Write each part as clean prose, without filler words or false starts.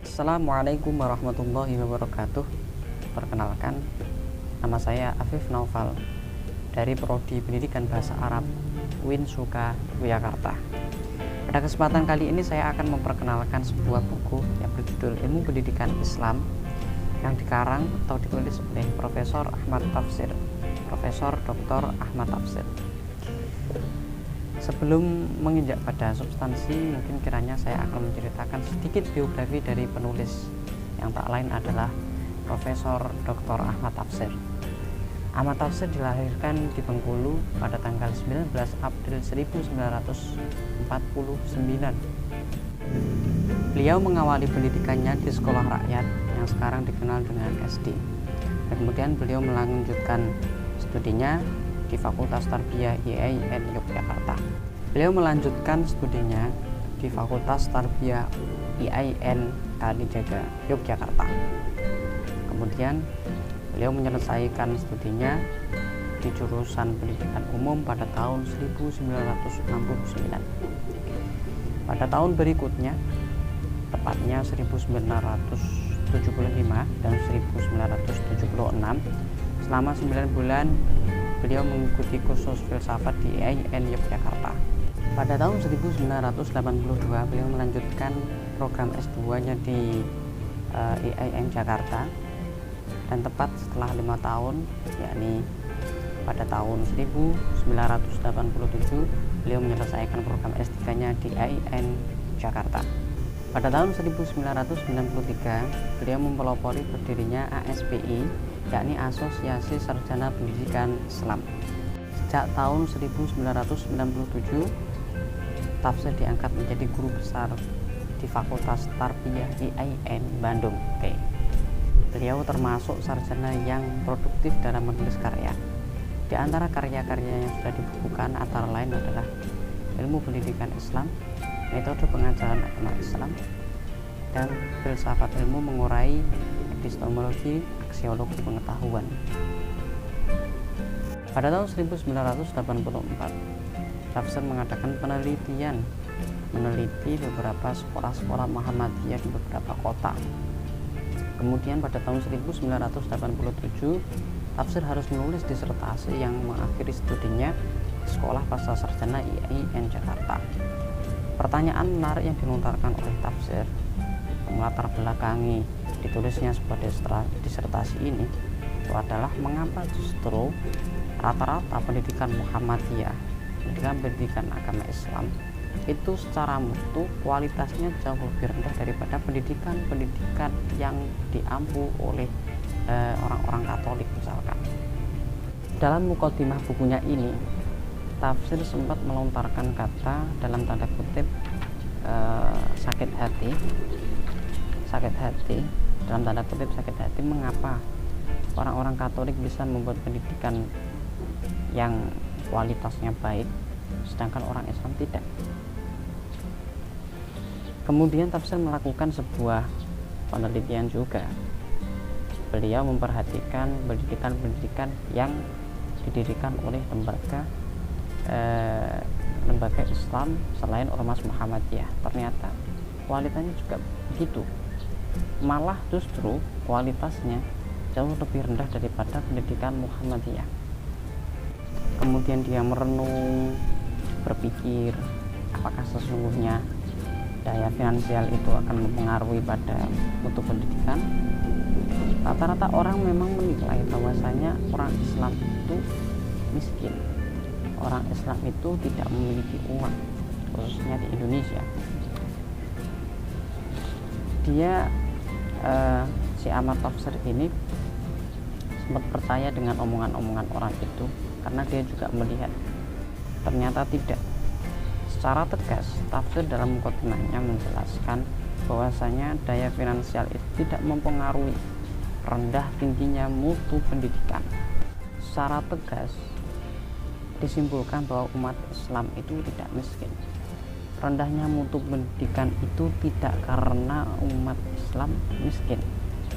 Assalamualaikum warahmatullahi wabarakatuh. Perkenalkan, nama saya Afif Naufal dari Prodi Pendidikan Bahasa Arab UIN Suka, Yogyakarta. Pada kesempatan kali ini saya akan memperkenalkan sebuah buku yang berjudul Ilmu Pendidikan Islam yang dikarang atau ditulis oleh Profesor Ahmad Tafsir, Profesor Dr. Ahmad Tafsir. Sebelum menginjak pada substansi, mungkin kiranya saya akan menceritakan sedikit biografi dari penulis yang tak lain adalah Profesor Dr. Ahmad Tafsir. Ahmad Tafsir dilahirkan di Bengkulu pada tanggal 19 April 1949. Beliau mengawali pendidikannya di sekolah rakyat yang sekarang dikenal dengan SD. Dan kemudian beliau melanjutkan studinya di Fakultas Tarbiyah IAIN Yogyakarta. Beliau melanjutkan studinya di Fakultas Tarbiyah IAIN Kalijaga, Yogyakarta. Kemudian beliau menyelesaikan studinya di jurusan Pendidikan Umum pada tahun 1969. Pada tahun berikutnya, tepatnya 1975 dan 1976, selama 9 bulan beliau mengikuti kursus filsafat di IAIN Yogyakarta. Pada tahun 1982 beliau melanjutkan program S2-nya di IAIN Jakarta, dan tepat setelah 5 tahun, yakni pada tahun 1987 beliau menyelesaikan program S3-nya di IAIN Jakarta. Pada tahun 1993 beliau mempelopori berdirinya ASPI, yakni Asosiasi Sarjana Pendidikan Islam. Sejak tahun 1997 Tafsir diangkat menjadi guru besar di Fakultas Tarbiyah IAIN Bandung. Beliau termasuk sarjana yang produktif dalam menulis karya. Di antara karya-karya yang sudah dibukukan antara lain adalah Ilmu Pendidikan Islam, Metode Pengajaran Agama Islam, dan Filsafat Ilmu Mengurai Epistemologi Aksiologi Pengetahuan. Pada tahun 1984 Tafsir mengadakan penelitian meneliti beberapa sekolah-sekolah Muhammadiyah di beberapa kota. Kemudian pada tahun 1987 Tafsir harus menulis disertasi yang mengakhiri studinya di Sekolah Pasca Sarjana IAIN Jakarta. Pertanyaan menarik yang dilontarkan oleh Tafsir melatar belakangi ditulisnya sebuah disertasi ini itu adalah mengapa justru rata-rata pendidikan Muhammadiyah, pendidikan agama Islam itu secara mutu kualitasnya jauh lebih rendah daripada pendidikan yang diampu oleh orang-orang Katolik misalkan. Dalam mukadimah bukunya ini, Tafsir sempat melontarkan kata dalam tanda kutip sakit hati dalam tanda kutip sakit hati mengapa orang-orang Katolik bisa membuat pendidikan yang kualitasnya baik sedangkan orang Islam tidak. Kemudian Tafsir melakukan sebuah penelitian juga. Beliau memperhatikan pendidikan yang didirikan oleh lembaga Islam selain Ormas Muhammadiyah. Ternyata kualitasnya juga begitu. Malah justru kualitasnya jauh lebih rendah daripada pendidikan Muhammadiyah. Kemudian dia merenung, berpikir apakah sesungguhnya daya finansial itu akan mempengaruhi pada mutu pendidikan. Rata-rata orang memang menilai bahwasanya orang Islam itu miskin, orang Islam itu tidak memiliki uang, khususnya di Indonesia. Dia si Ahmad Tafsir ini sempat percaya dengan omongan-omongan orang itu karena dia juga melihat ternyata tidak. Secara tegas Tafsir dalam mukadimahnya menjelaskan bahwasanya daya finansial itu tidak mempengaruhi rendah tingginya mutu pendidikan. Secara tegas disimpulkan bahwa umat Islam itu tidak miskin. Rendahnya mutu pendidikan itu tidak karena umat Islam miskin,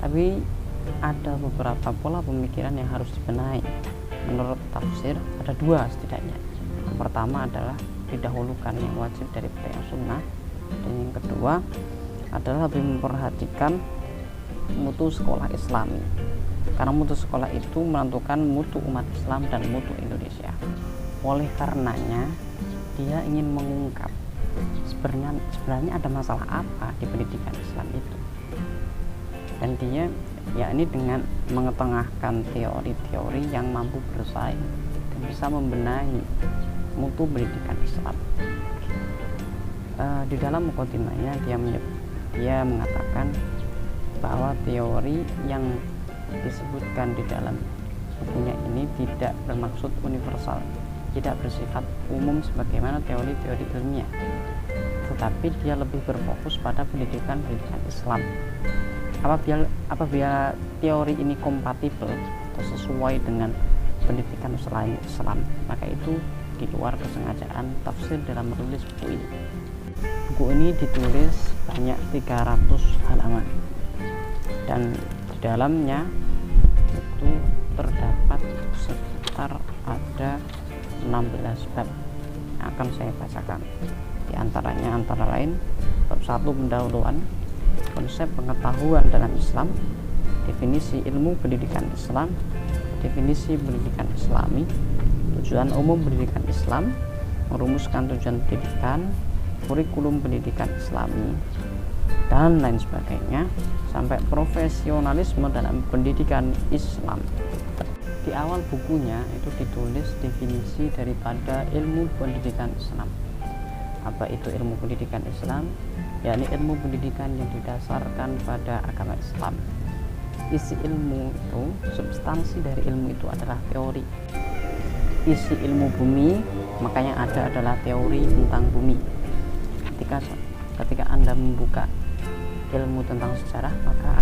tapi ada beberapa pola pemikiran yang harus dibenahi. Menurut Tafsir ada dua setidaknya. Yang pertama adalah didahulukan yang wajib daripada yang sunnah, dan yang kedua adalah lebih memperhatikan mutu sekolah Islami, karena mutu sekolah itu menentukan mutu umat Islam dan mutu Indonesia. Oleh karenanya dia ingin mengungkap sebenarnya ada masalah apa di pendidikan Islam itu, dan dia yakni dengan mengetengahkan teori-teori yang mampu bersaing dan bisa membenahi mutu pendidikan Islam. Di dalam mukadimahnya dia mengatakan bahwa teori yang disebutkan di dalam bukunya ini tidak bermaksud universal, tidak bersifat umum sebagaimana teori-teori ilmiah, tetapi dia lebih berfokus pada pendidikan Islam. Apabila teori ini kompatibel atau sesuai dengan pendidikan Islam, maka itu di luar kesengajaan tafsir dalam menulis buku ini. Buku ini ditulis banyak 300 halaman, dan di dalamnya itu terdapat sekitar ada 16 bab yang akan saya bacakan. Di antaranya antara lain bab 1 pendahuluan, konsep pengetahuan dalam Islam, definisi ilmu pendidikan Islam, definisi pendidikan Islami, tujuan umum pendidikan Islam, merumuskan tujuan pendidikan, kurikulum pendidikan Islami, dan lain sebagainya, sampai profesionalisme dalam pendidikan Islam. Di awal bukunya itu ditulis definisi daripada ilmu pendidikan Islam. Apa itu ilmu pendidikan Islam? Yakni ilmu pendidikan yang didasarkan pada agama Islam. Isi ilmu itu, substansi dari ilmu itu adalah teori. Isi ilmu bumi, makanya ada adalah teori tentang bumi. Ketika Anda membuka ilmu tentang sejarah, maka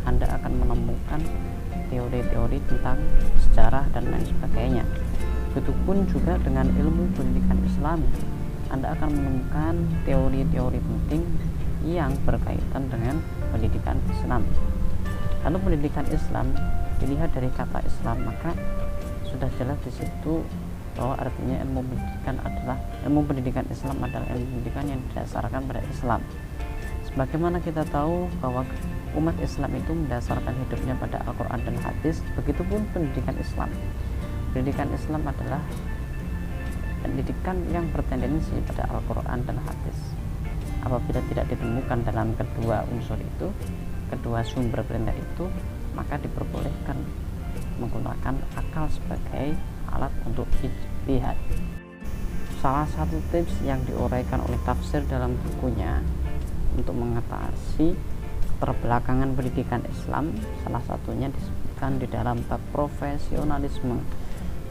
Anda akan menemukan teori-teori tentang sejarah dan lain sebagainya. Begitupun juga dengan ilmu pendidikan Islam, Anda akan menemukan teori-teori penting yang berkaitan dengan pendidikan Islam. Lalu pendidikan Islam dilihat dari kata Islam, maka sudah jelas di situ bahwa artinya ilmu pendidikan Islam adalah ilmu pendidikan yang didasarkan pada Islam. Sebagaimana kita tahu bahwa umat Islam itu mendasarkan hidupnya pada Al-Quran dan hadis, begitupun pendidikan Islam. Pendidikan Islam adalah pendidikan yang bertendensi pada Al-Quran dan hadis. Apabila tidak ditemukan dalam kedua unsur itu, kedua sumber perintah itu, maka diperbolehkan menggunakan akal sebagai alat untuk ijtihad. Salah satu tips yang diuraikan oleh tafsir dalam bukunya untuk mengatasi keterbelakangan pendidikan Islam, salah satunya disebutkan di dalam bab profesionalisme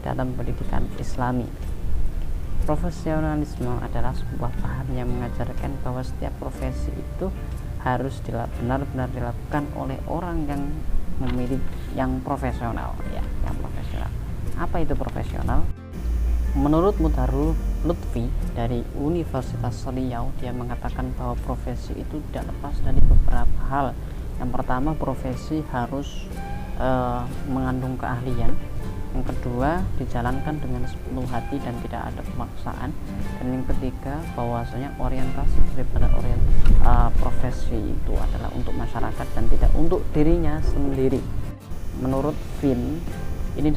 dalam pendidikan Islami. Profesionalisme adalah sebuah paham yang mengajarkan bahwa setiap profesi itu harus benar-benar dilakukan oleh orang yang profesional, ya, yang profesional. Apa itu profesional? Menurut Mutharul Lutfi dari Universitas Riau, dia mengatakan bahwa profesi itu tidak lepas dari beberapa hal. Yang pertama, profesi harus mengandung keahlian. Yang kedua, dijalankan dengan sepenuh hati dan tidak ada pemaksaan. Dan yang ketiga, bahwasanya orientasi daripada profesi itu adalah untuk masyarakat dan tidak untuk dirinya sendiri. Menurut Finn, ini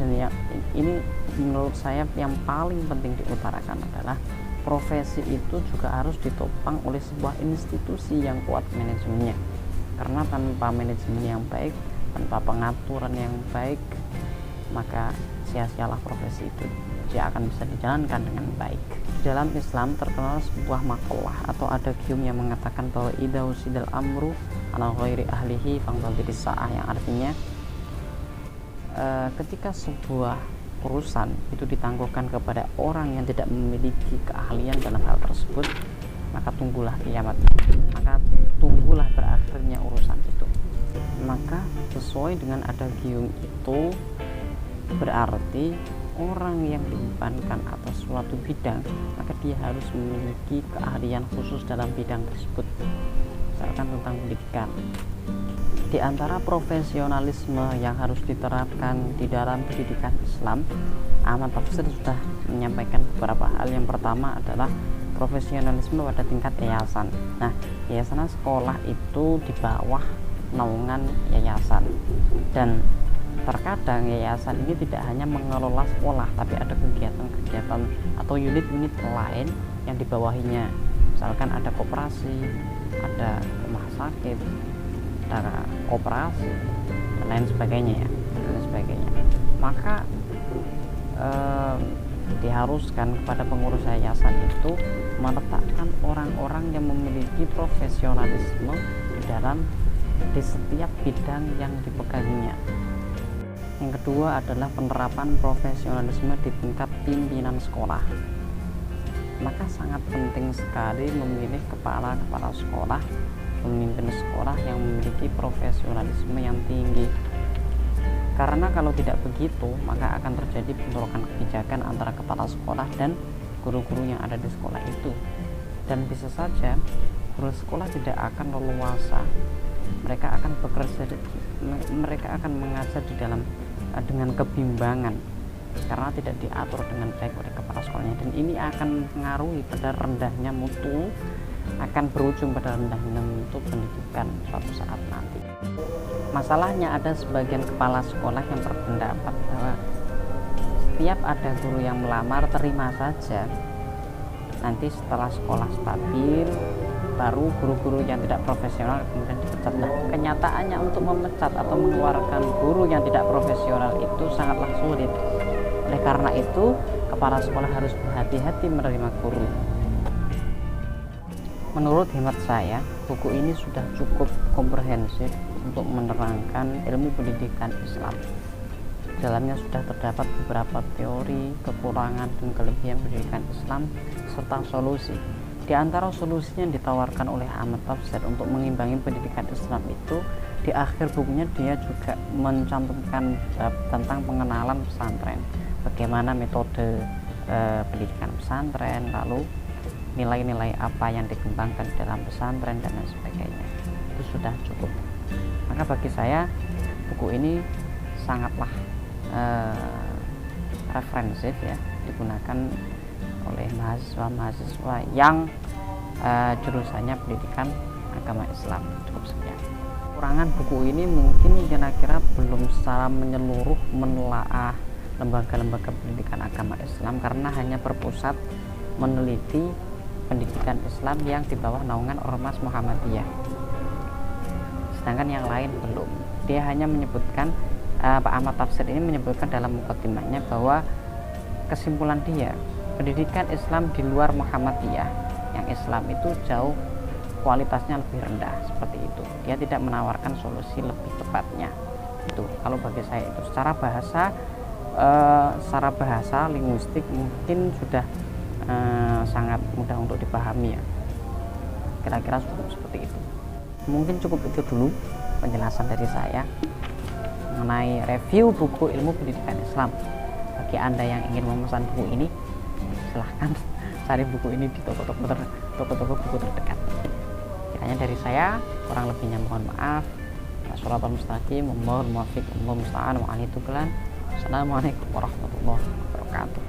menurut saya yang paling penting diutarakan adalah profesi itu juga harus ditopang oleh sebuah institusi yang kuat manajemennya, karena tanpa manajemen yang baik, tanpa pengaturan yang baik, maka sia-sialah profesi itu tidak akan bisa dijalankan dengan baik. Dalam Islam terkenal sebuah makalah atau adagium yang mengatakan bahwa idza usidal amru ala ghairi ahlihi fangdal sa'ah, yang artinya ketika sebuah urusan itu ditangguhkan kepada orang yang tidak memiliki keahlian dalam hal tersebut, maka tunggulah kiamat, maka tunggulah berakhirnya urusan itu. Maka sesuai dengan adagium itu berarti orang yang dibebankan atas suatu bidang, maka dia harus memiliki keahlian khusus dalam bidang tersebut. Misalkan tentang pendidikan, di antara profesionalisme yang harus diterapkan di dalam pendidikan Islam, Ahmad Tafsir sudah menyampaikan beberapa hal. Yang pertama adalah profesionalisme pada tingkat yayasan. Nah, yayasan sekolah itu di bawah naungan yayasan, dan terkadang yayasan ini tidak hanya mengelola sekolah, tapi ada kegiatan-kegiatan atau unit-unit lain yang di bawahnya. Misalkan ada koperasi, ada rumah sakit, ada koperasi, dan lain sebagainya ya, dan lain sebagainya. Maka diharuskan kepada pengurus yayasan itu meletakkan orang-orang yang memiliki profesionalisme di setiap bidang yang dipeganginya. Yang kedua adalah penerapan profesionalisme di tingkat pimpinan sekolah. Maka sangat penting sekali memilih kepala-kepala sekolah, pemimpin sekolah yang memiliki profesionalisme yang tinggi. Karena kalau tidak begitu, maka akan terjadi bentrokan kebijakan antara kepala sekolah dan guru-guru yang ada di sekolah itu. Dan bisa saja guru sekolah tidak akan leluasa. Mereka akan mengajar di dalam dengan kebimbangan karena tidak diatur dengan baik oleh kepala sekolahnya, dan ini akan mengaruhi pada rendahnya mutu, akan berujung pada rendahnya mutu pendidikan suatu saat nanti. Masalahnya ada sebagian kepala sekolah yang berpendapat bahwa setiap ada guru yang melamar terima saja, nanti setelah sekolah stabil baru guru-guru yang tidak profesional kemudian dipecat. Nah, kenyataannya untuk memecat atau mengeluarkan guru yang tidak profesional itu sangatlah sulit. Oleh karena itu, kepala sekolah harus berhati-hati menerima guru. Menurut hemat saya, buku ini sudah cukup komprehensif untuk menerangkan ilmu pendidikan Islam. Di dalamnya sudah terdapat beberapa teori, kekurangan dan kelebihan pendidikan Islam serta solusi. Di antara solusinya yang ditawarkan oleh Ahmad Tafsir untuk mengimbangi pendidikan Islam itu, di akhir bukunya dia juga mencantumkan bab tentang pengenalan pesantren, bagaimana metode pendidikan pesantren, lalu nilai-nilai apa yang dikembangkan di dalam pesantren dan lain sebagainya. Itu sudah cukup. Maka bagi saya buku ini sangatlah referensif ya, digunakan oleh mahasiswa yang jurusannya pendidikan agama Islam. Cukup sekian. Kekurangan buku ini mungkin kira-kira belum secara menyeluruh menelaah lembaga-lembaga pendidikan agama Islam, karena hanya berpusat meneliti pendidikan Islam yang di bawah naungan Ormas Muhammadiyah. Sedangkan yang lain belum. Dia hanya menyebutkan, Pak Ahmad Tafsir ini menyebutkan dalam mukadimahnya bahwa kesimpulan dia, pendidikan Islam di luar Muhammadiyah, yang Islam itu jauh kualitasnya lebih rendah, seperti itu. Dia tidak menawarkan solusi lebih tepatnya. Itu kalau bagi saya itu secara bahasa linguistik mungkin sudah sangat mudah untuk dipahami ya. Kira-kira seperti itu. Mungkin cukup itu dulu penjelasan dari saya mengenai review buku ilmu pendidikan Islam. Bagi Anda yang ingin memesan buku ini, silahkan cari buku ini di toko-toko buku terdekat. Kiranya dari saya, kurang lebihnya mohon maaf. Sholatul mustaqim, mohon muwafiq, Allah musta'an, wa alaihi tuklan. Assalamualaikum warahmatullahi wabarakatuh.